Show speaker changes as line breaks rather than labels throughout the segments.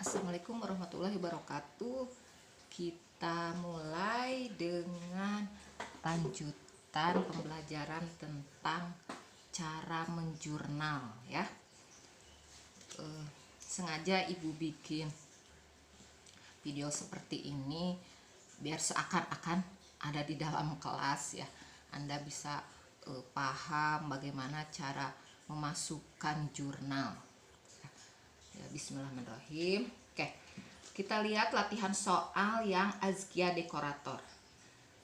Assalamualaikum warahmatullahi wabarakatuh. Kita mulai dengan lanjutan pembelajaran tentang cara menjurnal ya. Sengaja ibu bikin video seperti ini biar seakan-akan ada di dalam kelas ya. Anda bisa paham bagaimana cara memasukkan jurnal. Ya, bismillahirrahmanirrahim. Oke, kita lihat latihan soal yang Azkia dekorator.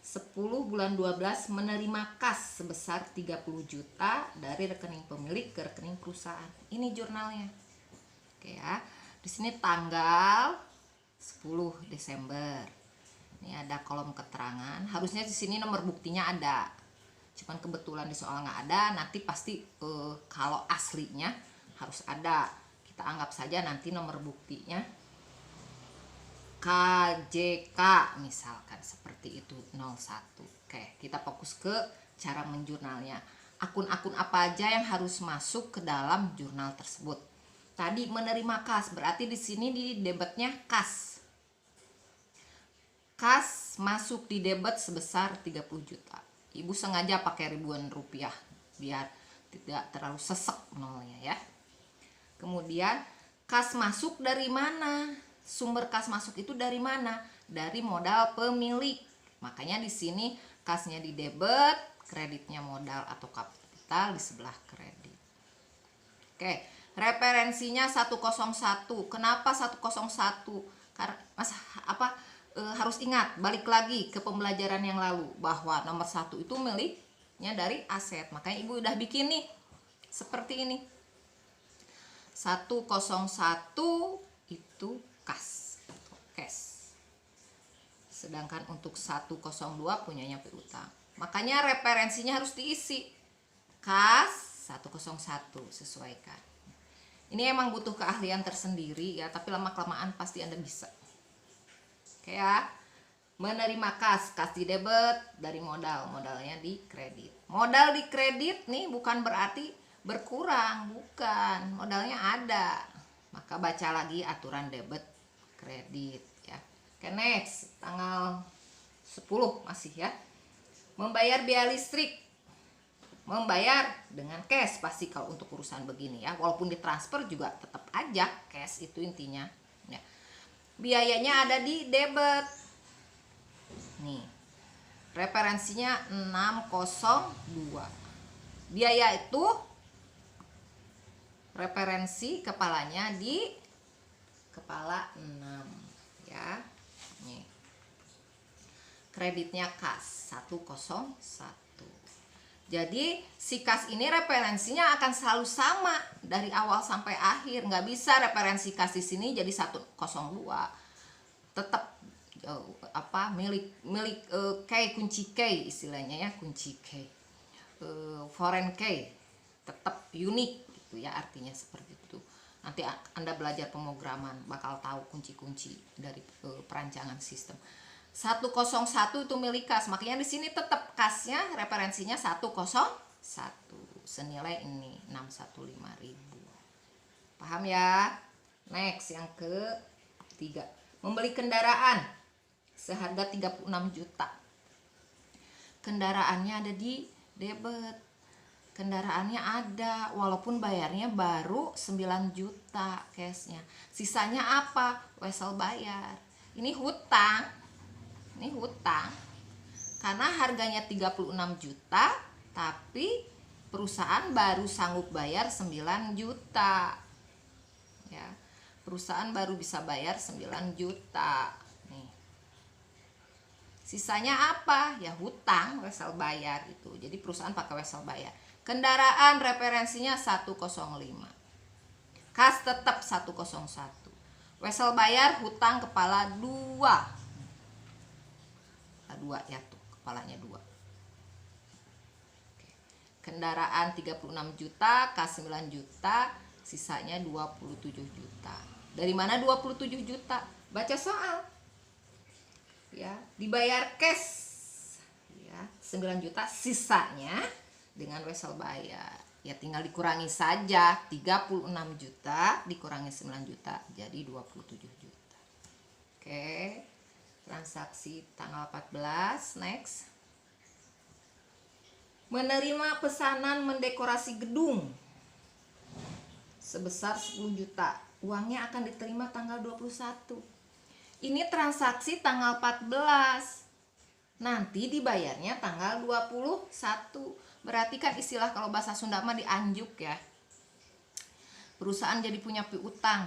10 bulan 12 menerima kas sebesar 30 juta dari rekening pemilik ke rekening perusahaan. Ini jurnalnya. Oke ya. Di sini tanggal 10 Desember. Ini ada kolom keterangan. Harusnya di sini nomor buktinya ada. Cuman kebetulan di soal nggak ada. Nanti pasti kalau aslinya harus ada. Kita anggap saja nanti nomor buktinya KJK misalkan seperti itu 01. Oke, kita fokus ke cara menjurnalnya. Akun-akun apa aja yang harus masuk ke dalam jurnal tersebut. Tadi menerima kas, berarti di sini di debitnya kas. Kas masuk di debit sebesar 30 juta. Ibu sengaja pakai ribuan rupiah biar tidak terlalu sesek nolnya ya. Kemudian kas masuk dari mana? Sumber kas masuk itu dari mana? Dari modal pemilik. Makanya di sini kasnya di debit, kreditnya modal atau kapital di sebelah kredit. Oke, referensinya 101. Kenapa 101? Karena harus ingat, balik lagi ke pembelajaran yang lalu bahwa nomor 1 itu miliknya dari aset. Makanya ibu udah bikin nih seperti ini. 101 itu kas atau cash. Sedangkan untuk 102 punyanya piutang. Makanya referensinya harus diisi. Kas 101 sesuaikan. Ini emang butuh keahlian tersendiri ya, tapi lama-kelamaan pasti Anda bisa. Oke ya. Menerima kas di debit dari modal, modalnya di kredit. Modal di kredit nih bukan berarti berkurang, bukan, modalnya ada, maka baca lagi aturan debit kredit ya. Oke, next, tanggal 10 masih ya. Membayar biaya listrik, membayar dengan cash pasti kalau untuk urusan begini ya, walaupun ditransfer juga tetap aja cash, itu intinya ya. Biayanya ada di debit nih, referensinya 602. Biaya itu referensi kepalanya di kepala 6 ya. Nih. Kreditnya kas 101. Jadi si kas ini referensinya akan selalu sama dari awal sampai akhir. Nggak bisa referensi kas di sini jadi 102. Tetap milik key, kunci key istilahnya ya, kunci key. Foreign key tetap unik. Ya, artinya seperti itu. Nanti Anda belajar pemrograman bakal tahu kunci-kunci dari perancangan sistem. 101 itu milik kas, makanya di sini tetap kasnya referensinya 101 senilai ini 615.000. Paham ya? Next, yang ketiga, membeli kendaraan seharga 36 juta. Kendaraannya ada di debit. Kendaraannya ada walaupun bayarnya baru 9 juta cashnya. Sisanya apa? Wesel bayar. Ini hutang. Karena harganya 36 juta tapi perusahaan baru sanggup bayar 9 juta. Ya. Perusahaan baru bisa bayar 9 juta. Nih. Sisanya apa? Ya hutang, wesel bayar itu. Jadi perusahaan pakai wesel bayar. Kendaraan referensinya 105. Kas tetap 101. Wesel bayar hutang kepala 2. Nah, 2 ya tuh, kepalanya 2. Oke. Kendaraan 36 juta, kas 9 juta, sisanya 27 juta. Dari mana 27 juta? Baca soal. Ya, dibayar cash. Ya, 9 juta sisanya dengan wesel bayar ya tinggal dikurangi saja. 36 juta dikurangi 9 juta jadi 27 juta. Oke, transaksi tanggal 14. Next. Menerima pesanan mendekorasi gedung sebesar 10 juta. Uangnya akan diterima tanggal 21. Ini transaksi tanggal 14. Nanti dibayarnya tanggal 21. Berarti kan istilah kalau bahasa Sunda mah dianjuk ya. Perusahaan jadi punya piutang.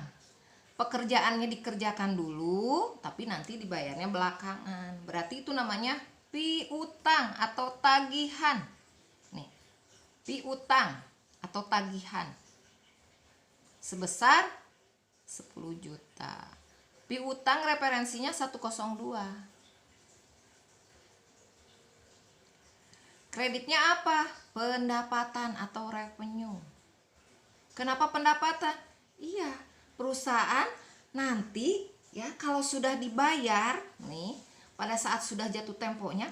Pekerjaannya dikerjakan dulu, tapi nanti dibayarnya belakangan. Berarti itu namanya piutang atau tagihan. Nih, piutang atau tagihan sebesar 10 juta. Piutang referensinya 102. Kreditnya apa? Pendapatan atau revenue. Kenapa pendapatan? Iya, perusahaan nanti ya kalau sudah dibayar nih, pada saat sudah jatuh temponya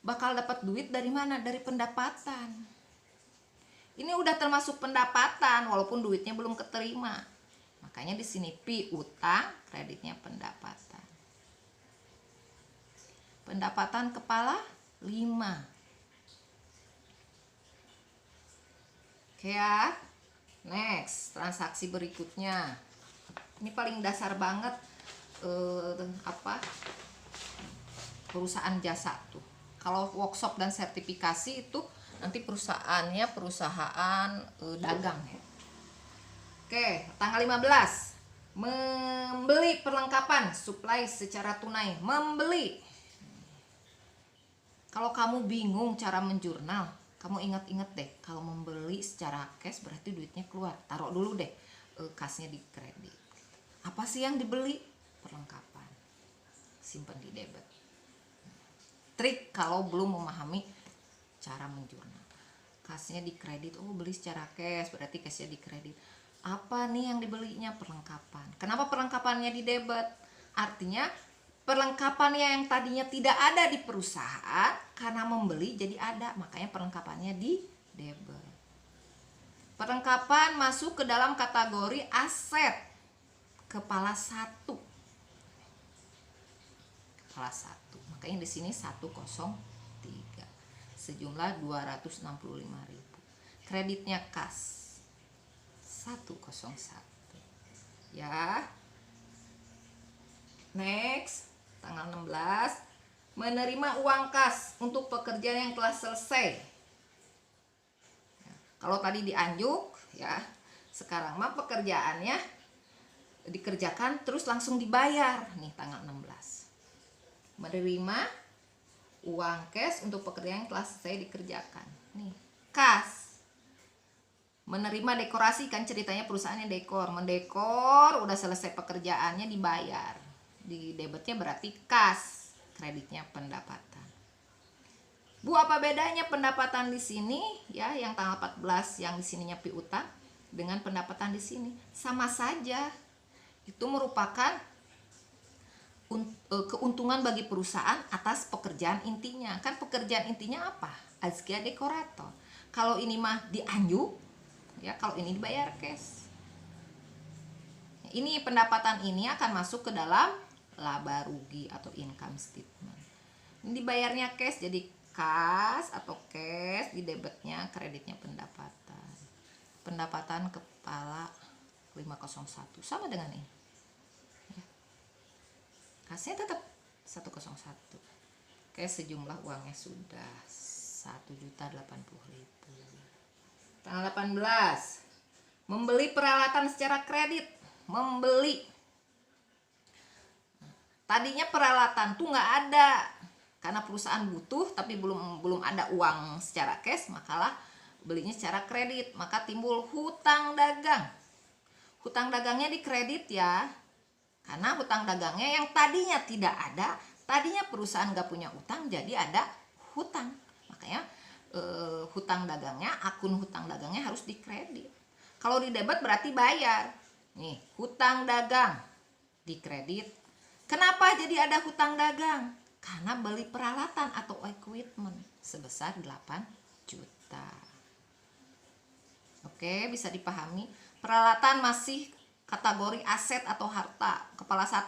bakal dapat duit dari mana? Dari pendapatan. Ini udah termasuk pendapatan walaupun duitnya belum keterima. Makanya di sini piutang, kreditnya pendapatan. Pendapatan kepala 5. Oke ya. Next, transaksi berikutnya. Ini paling dasar banget perusahaan jasa tuh. Kalau workshop dan sertifikasi itu nanti perusahaan dagang ya. Oke, tanggal 15. Membeli perlengkapan supply secara tunai. Membeli. Kalau kamu bingung cara menjurnal, kamu ingat-ingat deh, kalau membeli secara cash berarti duitnya keluar. Taruh dulu deh kasnya di kredit. Apa sih yang dibeli? Perlengkapan. Simpan di debit. Trik kalau belum memahami cara menjurnal. Kasnya di kredit, beli secara cash berarti cashnya di kredit. Apa nih yang dibelinya? Perlengkapan. Kenapa perlengkapannya di debit? Artinya perlengkapannya yang tadinya tidak ada di perusahaan karena membeli jadi ada, makanya perlengkapannya di debit. Perlengkapan masuk ke dalam kategori aset kepala 1. Kepala 1. Makanya di sini 103. Sejumlah 265.000. Kreditnya kas 101. Ya. Next, tanggal 16, menerima uang kas untuk pekerjaan yang telah selesai. Kalau tadi dianjuk ya, sekarang mah pekerjaannya dikerjakan terus langsung dibayar. Nih tanggal 16. Menerima uang cash untuk pekerjaan yang telah selesai dikerjakan. Nih, kas. Menerima dekorasi, kan ceritanya perusahaannya dekor, mendekor, udah selesai pekerjaannya dibayar. Di debitnya berarti kas, kreditnya pendapatan. Bu, apa bedanya pendapatan di sini ya yang tanggal 14 yang di sininya piutang dengan pendapatan di sini? Sama saja. Itu merupakan keuntungan bagi perusahaan atas pekerjaan intinya. Kan pekerjaan intinya apa? Azkia dekorator. Kalau ini mah dianjuk ya, kalau ini dibayar cash. Ini pendapatan ini akan masuk ke dalam laba rugi atau income statement. Ini dibayarnya cash, jadi kas atau cash, di debitnya kreditnya pendapatan. Pendapatan kepala 501 sama dengan ini. Ya. Kasnya tetap 101. Oke, sejumlah uangnya sudah 1.080.000. Tanggal 18. Membeli peralatan secara kredit. Membeli. Tadinya peralatan tuh nggak ada karena perusahaan butuh tapi belum ada uang secara cash, makalah belinya secara kredit, maka timbul hutang dagang. Hutang dagangnya di kredit ya, karena hutang dagangnya yang tadinya tidak ada, tadinya perusahaan nggak punya utang jadi ada hutang, makanya hutang dagangnya, akun hutang dagangnya harus di kredit. Kalau di debit berarti bayar. Nih, hutang dagang di kredit. Kenapa jadi ada hutang dagang? Karena beli peralatan atau equipment sebesar 8 juta. Oke, bisa dipahami. Peralatan masih kategori aset atau harta. Kepala 1.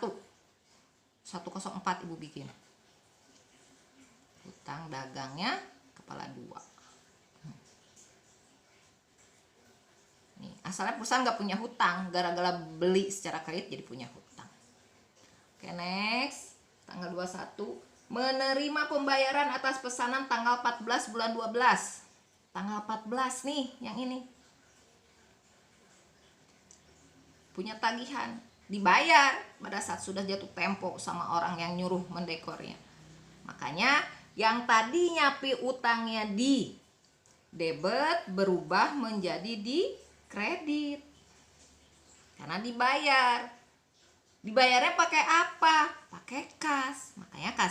104 Ibu bikin. Hutang dagangnya kepala 2. Nih, asalnya perusahaan nggak punya hutang, gara-gara beli secara kredit jadi punya hutang. Oke, next. Tanggal 21. Menerima pembayaran atas pesanan tanggal 14 bulan 12. Tanggal 14 nih, yang ini. Punya tagihan, dibayar pada saat sudah jatuh tempo sama orang yang nyuruh mendekornya. Makanya yang tadinya piutangnya di debit berubah menjadi di kredit karena dibayar. Dibayarnya pakai apa? Pakai kas. Makanya kas